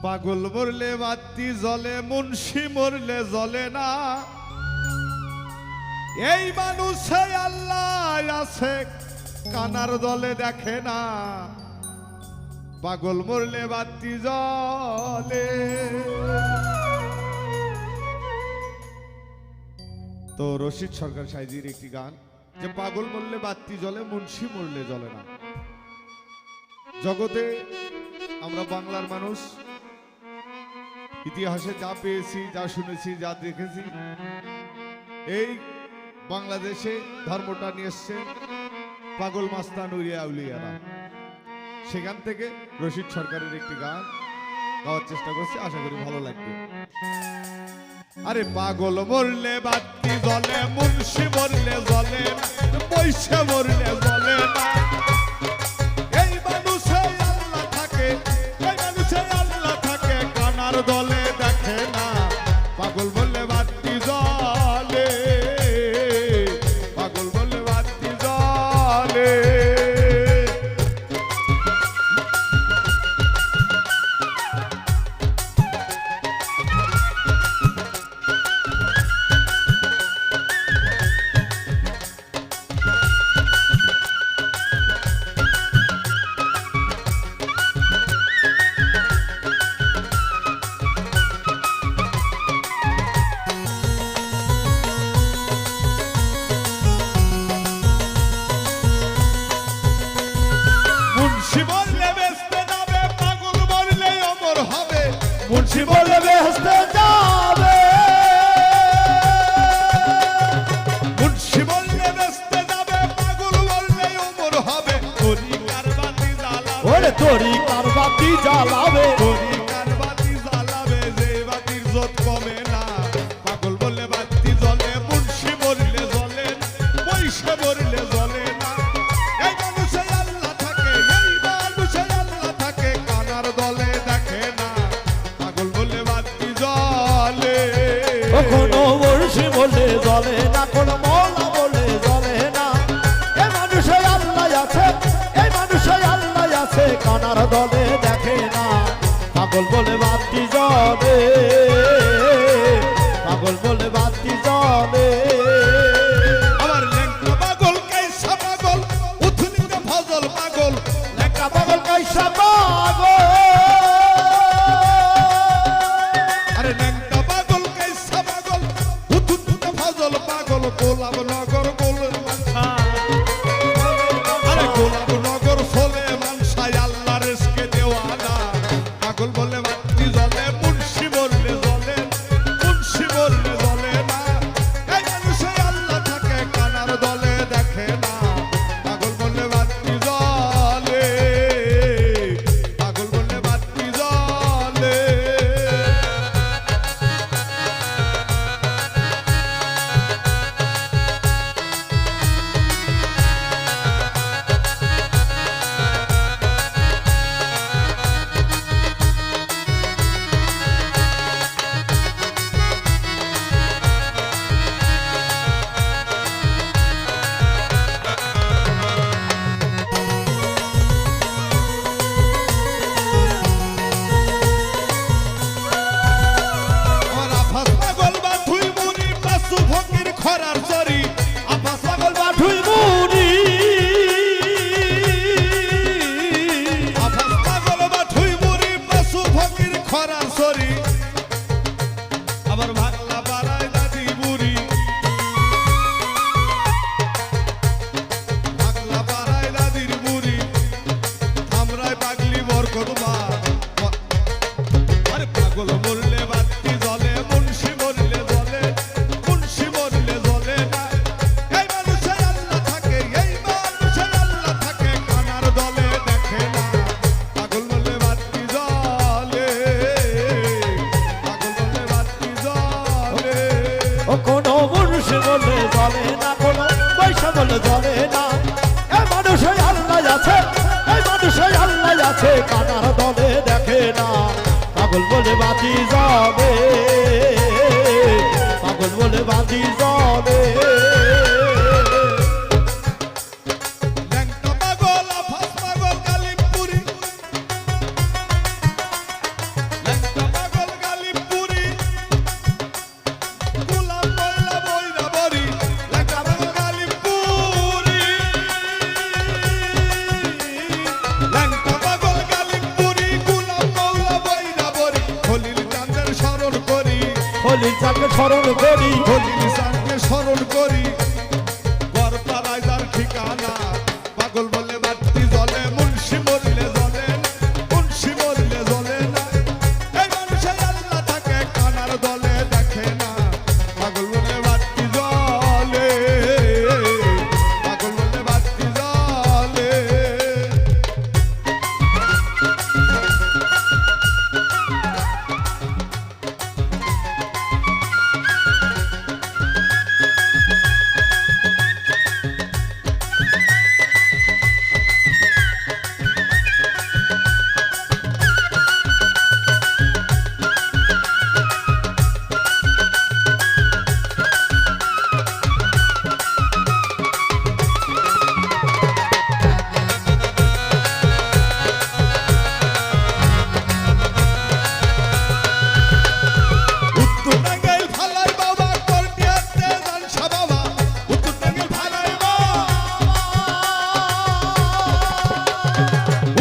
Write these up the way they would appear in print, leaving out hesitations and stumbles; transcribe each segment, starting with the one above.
পাগল মরলে বাতি জ্বলে, মুন্সি মরলে জ্বলে না। এই মানুষে আল্লাহ আছে, কানার দলে দেখে না। পাগল মরলে বাতি জ্বলে। তো রশিদ সরকার সাইজির একটি গান, যে পাগল মরলে বাতি জ্বলে, মুন্সি মরলে জ্বলে না। জগতে আমরা বাংলার মানুষ, ইতিহাসে যা পেয়েছি, যা শুনেছি, যা দেখেছি, এই বাংলাদেশে ধর্মটা নিয়ে এসছে পাগল মাস্তান উলিয়া উলিয়ারা। সেখান থেকে রশিদ সরকারের একটি গান গাওয়ার চেষ্টা করছি, আশা করি ভালো লাগবে। আরে পাগল মরলে বাতি জ্বলে, মুন্সি মরলে জ্বলে না, পয়সা মরলে জ্বলে না। এই মানুষে আল্লাহ থাকে, এই মানুষে আল্লাহ থাকে, কানার দলে দেখে না। পাগল বললে বাতি জ্বলে, পাগল বললে বাতি জ্বলে। মুন্সি বললে বেহেশতে যাবে, পাগল বললে অমর হবে। মুন্সি বললে বেহেশতে যাবে, মুন্সি বললে বেহেশতে যাবে, পাগল বললে অমর হবে। তরিকার বাতি জ্বালাবে, ওরে তরিকার বাতি জ্বালাবে, তরিকার বাতি জ্বালাবে, যে বাতির জোত কমে না। পাগল বললে বাতি জ্বলে, মুন্সি বললে জ্বলে না, পয়সা বললে জ্বলে না। এই মানুষে আল্লাহ থাকে, এই মানুষে আল্লাহ থাকে, কানার দলে দেখে না। পাগল বললে বাতি জ্বলে, কখনো মুন্সি বলে জ্বলে না, কোনো মওলা বলে জ্বলে না। এই মানুষে আল্লাহ আছে, এই মানুষে আল্লাহ আছে, কানার দলে দেখে না। পাগল বলে বাতি জ্বলে, পাগল বলে বাতি জ্বলে। আমার লেঙ্কা পাগল, কাইসা পাগল, উথুনিতে ফজল পাগল। লেখা পাগল কাইসা পাগল, আরে লেঙ্কা পাগল, কাইসা পাগল, উথুনিতে ফজল পাগল। গোলাপ নগর গোল মানসা, আরে গোলাপ নগর সোলে মানসায় আল্লাহ রেস্কে দেওয়ানা। পাগল বলে বাতি জ্বলে, মুন্সি বললে জ্বলে, মুন্সি বললে জ্বলে না। এই মানুষে আল্লাহ থাকে, কানার দলে দেখে না। পাগল বললে বাতি জ্বলে, পাগল বললে বাতি জ্বলে। আমার আফাস পাগল বাথুই মুনি, পাসু ফকির খরার চরি। আফাস পাগল বাঠুই মুনি, আফাস পাগল বাথুই মুনি, পাসু ফকির খরার চরি। আবার ভাগলা পাড়ায় দাদি বুড়ি, ভাগলা পাড়ায় দাদির বুড়ি। আমরাই পাগলি বরকত মা। আরে পাগল মরলে বাতি জ্বলে, মুন্সি মরলে জ্বলে, মুন্সি মরলে জ্বলে না। এই মানুষে আল্লাহ থাকে, এই মানুষে আল্লাহ থাকে, কানার দলে দেখে না। পাগল মরলে বাতি জ্বলে, পাগল মরলে বাতি জ্বলে। ও কোনো মুন্সি বলে জ্বলে না, কোনো পয়সা বলে জ্বলে না। এই মানুষে আল্লাহ আছে, এই মানুষে আল্লাহ আছে, কানার দলে দেখে না। পাগল বলে বাতি জ্বলে, পাগল বলে বাতি জ্বলে। ল্যাংটা পাগল, আফাস পাগল, কালিমপুরি। অলির চাকে স্মরণ করি হলির চাঁদকে স্মরণ করি গড়পাড়ায় যার ঠিকানা পাগল বলে বাতি জ্বলে মুন্সি মরলে জ্বলে না, মুন্সি মরলে জ্বলে না এই মানুষের আল্লাহ থাকে কানার দলে দেখে না পাগল বলে বাতি জ্বলে পাগল বলে বাতি জ্বলে উত্তর টাঙ্গাইল ফালাই বাবা করটিয়াতে জানসা বাবা উত্তর টাঙ্গাইল ফালাই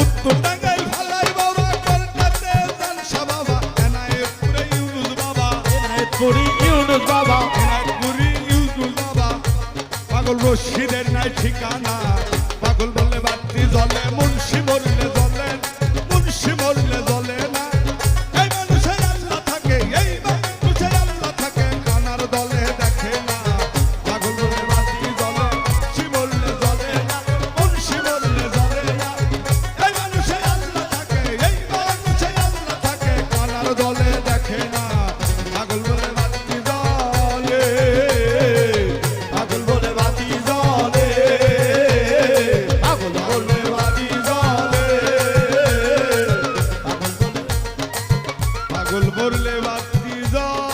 উত্তর টাঙ্গাইল ফালাই বাবা করটিয়াতে জানসা বাবা এনায়েতপুরে ইউনুস বাবা এনায়েতপুরি ইউনুস বাবা এনায়েতপুরে ইউনুস বাবা পাগল রশিদের নাই ঠিকানা পাগল বলে বাতি জ্বলে মুন্সি মরলে জ্বলে মুন্সি মরলে জ্বলে না এই মানুষের আল্লাহ থাকে এই মানুষের আল্লাহ থাকে কানার দলে দেখে না পাগল বলে বাতি জ্বলে মুন্সি মরলে জ্বলে না মুন্সি মরলে জ্বলে না এই মানুষের আল্লাহ থাকে এই মানুষের আল্লাহ থাকে কানার দলে দেখে না পাগল বলে বাতি জ্বলে পাগল বলে বাতি জ্বলে পাগল বলে বাতি জ্বলে পাগল বললে বাতি জ্বলে